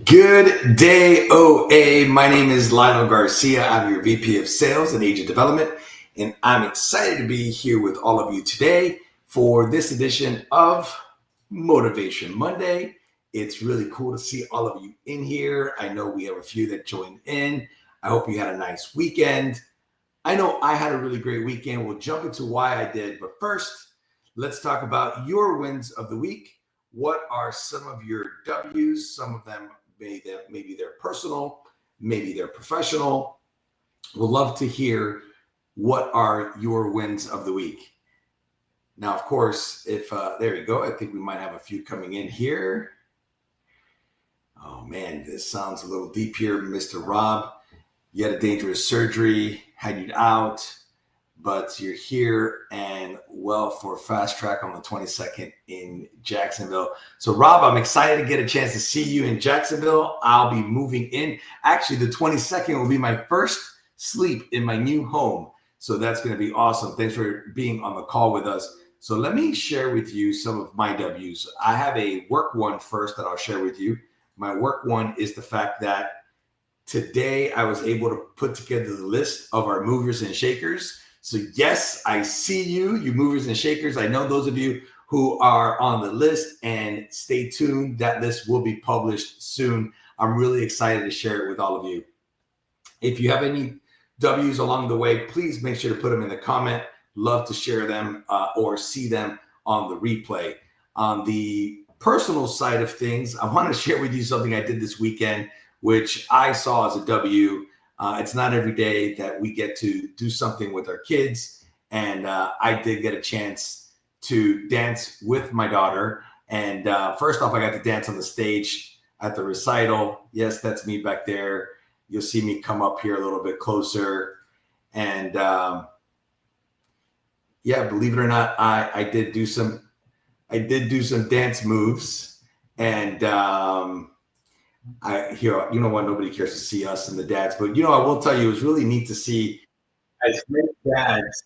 Good day, OA. My name is Lionel Garcia. I'm your VP of Sales and Agent Development, and I'm excited to be here with all of you today for this edition of Motivation Monday. It's really cool to see all of you in here. I know we have a few that joined in. I hope you had a nice weekend. I know I had a really great weekend. We'll jump into why I did, but first, let's talk about your wins of the week. What are some of your W's? Some of them maybe they're personal, maybe they're professional. We'll love to hear what are your wins of the week. Now, of course, if there you go, I think we might have a few coming in here. Oh man, this sounds a little deep here, Mr. Rob. You had a dangerous surgery, had you out, but you're here and well for fast track on the 22nd in Jacksonville. So Rob, I'm excited to get a chance to see you in Jacksonville. I'll be moving in. Actually, the 22nd will be my first sleep in my new home. So that's going to be awesome. Thanks for being on the call with us. So let me share with you some of my W's. I have a work one first that I'll share with you. My work one is the fact that today I was able to put together the list of our movers and shakers. So yes, I see you movers and shakers. I know those of you who are on the list, and stay tuned. That list will be published soon. I'm really excited to share it with all of you. If you have any W's along the way, please make sure to put them in the comment. Love to share them or see them on the replay. On the personal side of things, I want to share with you something I did this weekend, which I saw as a W. It's not every day that we get to do something with our kids. And I did get a chance to dance with my daughter. And first off, I got to dance on the stage at the recital. Yes, that's me back there. You'll see me come up here a little bit closer. And yeah, believe it or not, I did do some dance moves. And you know what, nobody cares to see us and the dads, but I will tell you, it was really neat to see as many dads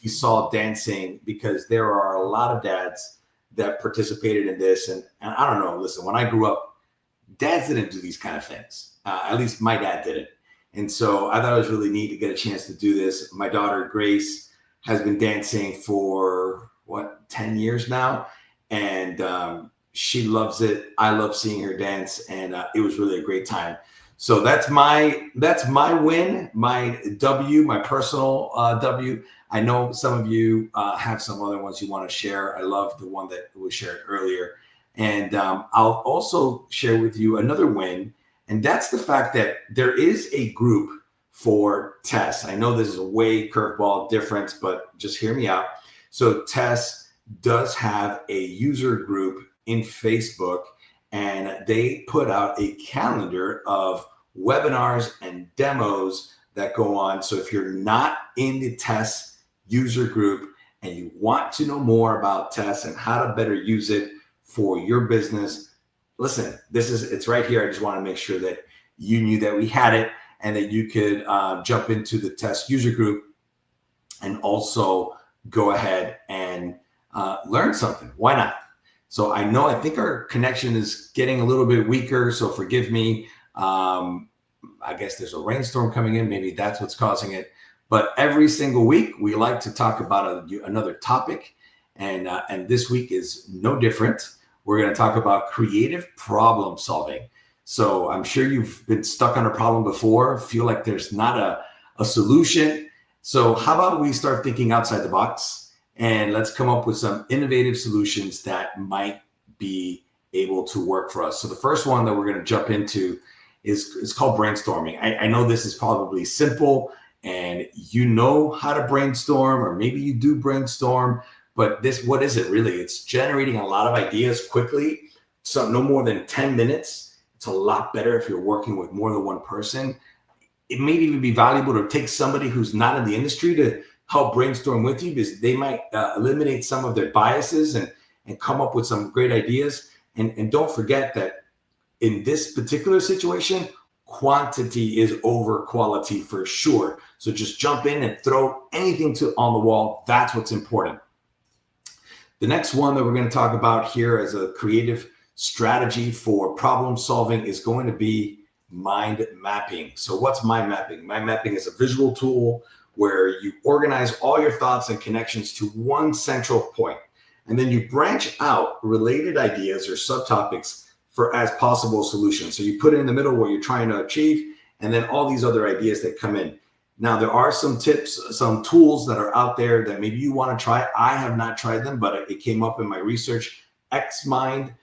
you saw dancing, because there are a lot of dads that participated in this. And I don't know, listen, when I grew up, dads didn't do these kind of things. At least my dad didn't. And so I thought it was really neat to get a chance to do this. My daughter, Grace, has been dancing for 10 years now. And she loves it. I love seeing her dance, and it was really a great time. So that's my win, my W, my personal W. I know some of you have some other ones you want to share. I love the one that was shared earlier. And I'll also share with you another win, and that's the fact that there is a group for Tess. I know this is a way curveball difference, but just hear me out. So Tess does have a user group in Facebook, and they put out a calendar of webinars and demos that go on. So if you're not in the Tess user group and you want to know more about Tess and how to better use it for your business, listen, it's right here. I just want to make sure that you knew that we had it, and that you could jump into the Tess user group and also go ahead and learn something. Why not? So I think our connection is getting a little bit weaker, so forgive me. I guess there's a rainstorm coming in. Maybe that's what's causing it. But every single week, we like to talk about another topic. And this week is no different. We're going to talk about creative problem solving. So I'm sure you've been stuck on a problem before, feel like there's not a solution. So how about we start thinking outside the box? And let's come up with some innovative solutions that might be able to work for us. So the first one that we're going to jump into is called brainstorming. I know this is probably simple, and you know how to brainstorm, or maybe you do brainstorm, but what is it really? It's generating a lot of ideas quickly. So no more than 10 minutes. It's a lot better if you're working with more than one person. It may even be valuable to take somebody who's not in the industry to help brainstorm with you, because they might eliminate some of their biases and come up with some great ideas. And don't forget that in this particular situation, quantity is over quality for sure. So just jump in and throw anything on the wall. That's what's important. The next one that we're going to talk about here as a creative strategy for problem solving is going to be mind mapping. So what's mind mapping? Mind mapping is a visual tool where you organize all your thoughts and connections to one central point, and then you branch out related ideas or subtopics for as possible solutions. So you put it in the middle where you're trying to achieve, and then all these other ideas that come in. Now, there are some tips, some tools that are out there that maybe you want to try. I have not tried them, but it came up in my research. XMind,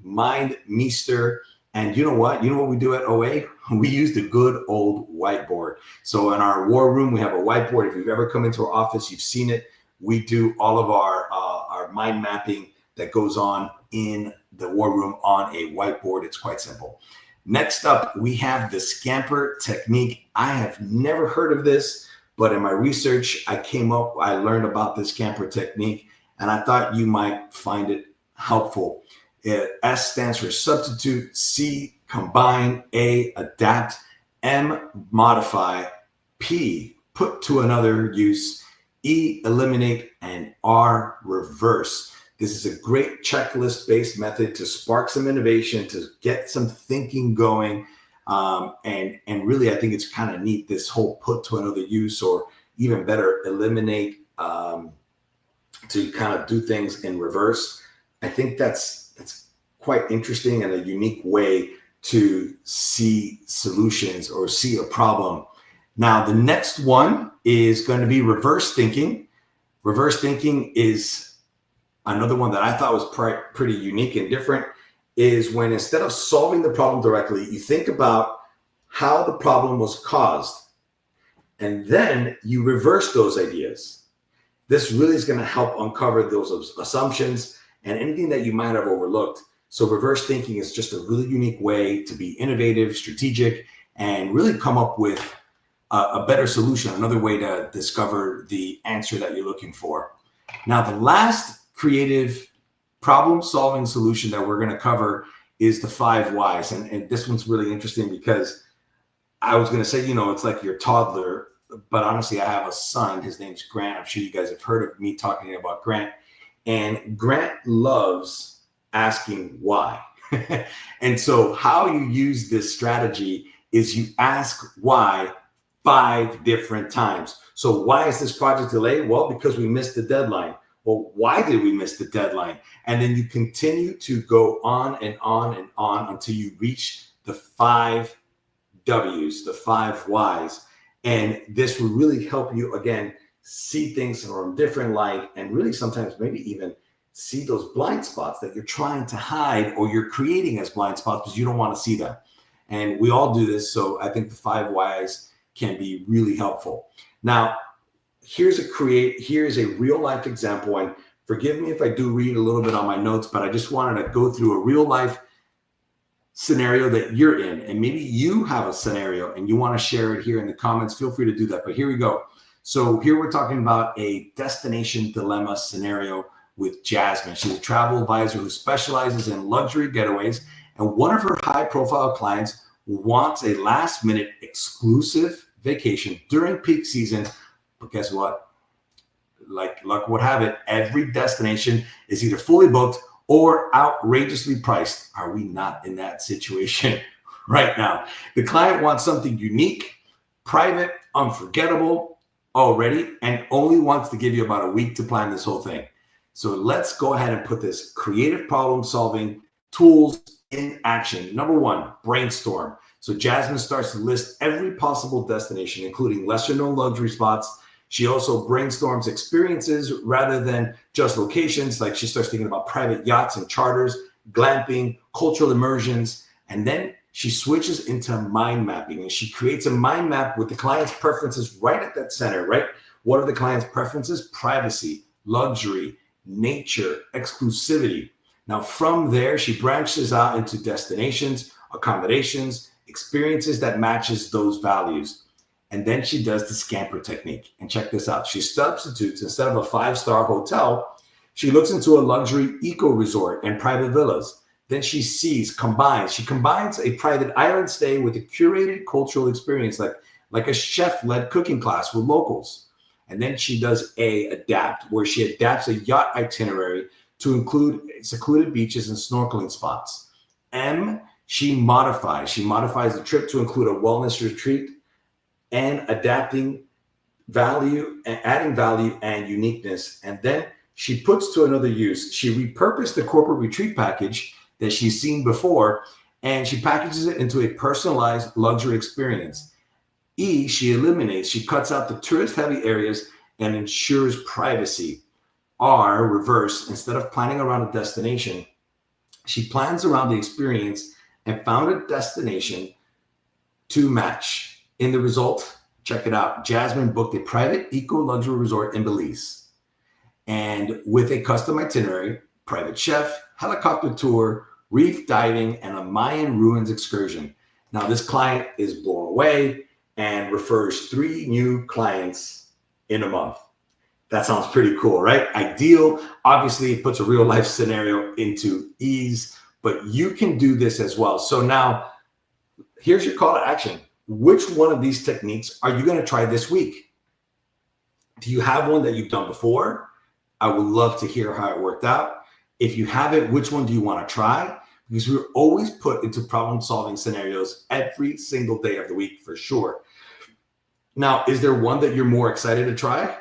MindMeister, and you know what? You know what we do at OA? We use the good old whiteboard. So in our war room, we have a whiteboard. If you've ever come into our office, you've seen it. We do all of our mind mapping that goes on in the war room on a whiteboard. It's quite simple. Next up, we have the SCAMPER technique. I have never heard of this, but in my research, I learned about the SCAMPER technique, and I thought you might find it helpful. S stands for substitute, C, combine, A, adapt, M, modify, P, put to another use, E, eliminate, and R, reverse. This is a great checklist-based method to spark some innovation, to get some thinking going. And really, I think it's kind of neat, this whole put to another use, or even better, eliminate, to kind of do things in reverse. I think that's quite interesting and a unique way to see solutions or see a problem. Now, the next one is going to be reverse thinking. Reverse thinking is another one that I thought was pretty unique and different, is when instead of solving the problem directly, you think about how the problem was caused, and then you reverse those ideas. This really is going to help uncover those assumptions and anything that you might have overlooked. So reverse thinking is just a really unique way to be innovative, strategic, and really come up with a better solution, another way to discover the answer that you're looking for. Now, the last creative problem-solving solution that we're going to cover is the 5 whys. And this one's really interesting because I was going to say, it's like your toddler, but honestly, I have a son. His name's Grant. I'm sure you guys have heard of me talking about Grant. And Grant loves asking why. And so how you use this strategy is you ask why 5 different times. So why is this project delayed? Well, because we missed the deadline. Well, why did we miss the deadline? And then you continue to go on and on and on until you reach the 5 W's, the 5 whys. And this will really help you, again, see things from a different light, and really sometimes maybe even see those blind spots that you're trying to hide or you're creating as blind spots because you don't want to see them. And we all do this. So I think the 5 whys can be really helpful. Now, here's a real life example, and forgive me if I do read a little bit on my notes, but I just wanted to go through a real life scenario that you're in, and maybe you have a scenario and you want to share it here in the comments. Feel free to do that. But here we go. So here we're talking about a destination dilemma scenario with Jasmine. She's a travel advisor who specializes in luxury getaways, and one of her high profile clients wants a last minute exclusive vacation during peak season. But guess what? Like luck would have it, every destination is either fully booked or outrageously priced. Are we not in that situation right now? The client wants something unique, private, unforgettable already, and only wants to give you about a week to plan this whole thing. So let's go ahead and put this creative problem solving tools in action. Number 1, brainstorm. So Jasmine starts to list every possible destination, including lesser known luxury spots. She also brainstorms experiences rather than just locations. Like she starts thinking about private yachts and charters, glamping, cultural immersions, and then she switches into mind mapping, and she creates a mind map with the client's preferences right at that center, right? What are the client's preferences? Privacy, luxury, nature, exclusivity. Now from there, she branches out into destinations, accommodations, experiences that matches those values. And then she does the SCAMPER technique. And check this out. She substitutes, instead of a 5-star hotel, she looks into a luxury eco resort and private villas. Then she combines a private island stay with a curated cultural experience, like a chef-led cooking class with locals. And then she does adapt, where she adapts a yacht itinerary to include secluded beaches and snorkeling spots. M, she modifies. She modifies the trip to include a wellness retreat and adding value and uniqueness. And then she puts to another use. She repurposed the corporate retreat package that she's seen before, and she packages it into a personalized luxury experience. E, she eliminates, she cuts out the tourist heavy areas and ensures privacy. R, reverse, instead of planning around a destination, she plans around the experience and found a destination to match. In the result, check it out. Jasmine booked a private eco-luxury resort in Belize, and with a custom itinerary, private chef, helicopter tour, reef diving, and a Mayan ruins excursion. Now, this client is blown away and refers 3 new clients in a month. That sounds pretty cool, right? Ideal. Obviously, it puts a real life scenario into ease, but you can do this as well. So now, here's your call to action. Which one of these techniques are you going to try this week? Do you have one that you've done before? I would love to hear how it worked out. If you haven't, which one do you want to try? Because we're always put into problem-solving scenarios every single day of the week for sure. Now, is there one that you're more excited to try?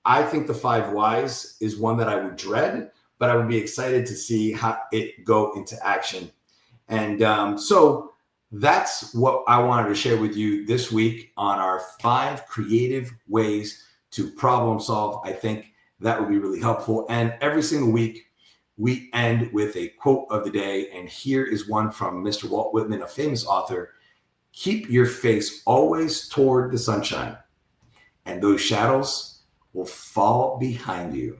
I think the 5 whys is one that I would dread, but I would be excited to see how it go into action. And so that's what I wanted to share with you this week on our 5 creative ways to problem solve. I think that would be really helpful. And every single week, we end with a quote of the day. And here is one from Mr. Walt Whitman, a famous author. Keep your face always toward the sunshine, and those shadows will fall behind you.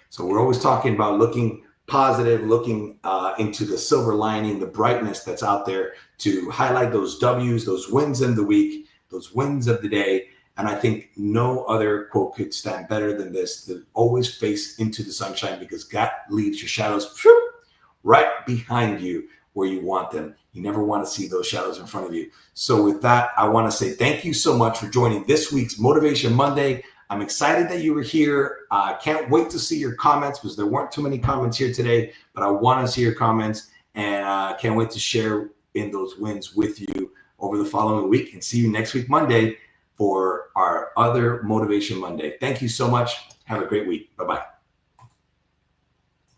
So we're always talking about looking positive, looking into the silver lining, the brightness that's out there to highlight those W's, those wins in the week, those wins of the day. And I think no other quote could stand better than this, to always face into the sunshine, because that leaves your shadows right behind you where you want them. You never want to see those shadows in front of you. So with that, I want to say thank you so much for joining this week's Motivation Monday. I'm excited that you were here. I can't wait to see your comments, because there weren't too many comments here today, but I want to see your comments, and I can't wait to share in those wins with you over the following week, and see you next week, Monday, for our other Motivation Monday. Thank you so much. Have a great week. Bye-bye.